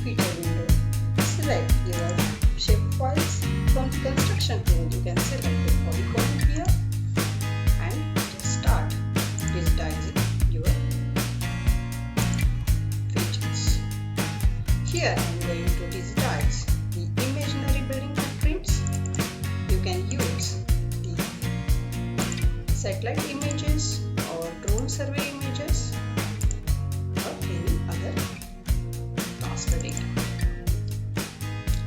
feature window. Select your shapefiles from construction tool. You can select the polygon here and just start digitizing your features. Here I am going to digitize the imaginary building footprints. You can use the satellite images or drone survey images or any other raster data.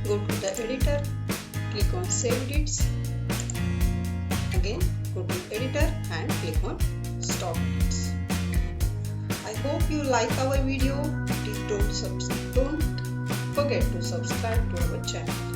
Go to the editor, click on Save Edits. Again, go to editor and click on Stop Edits. I hope you like our video. Please don't forget to subscribe to our channel.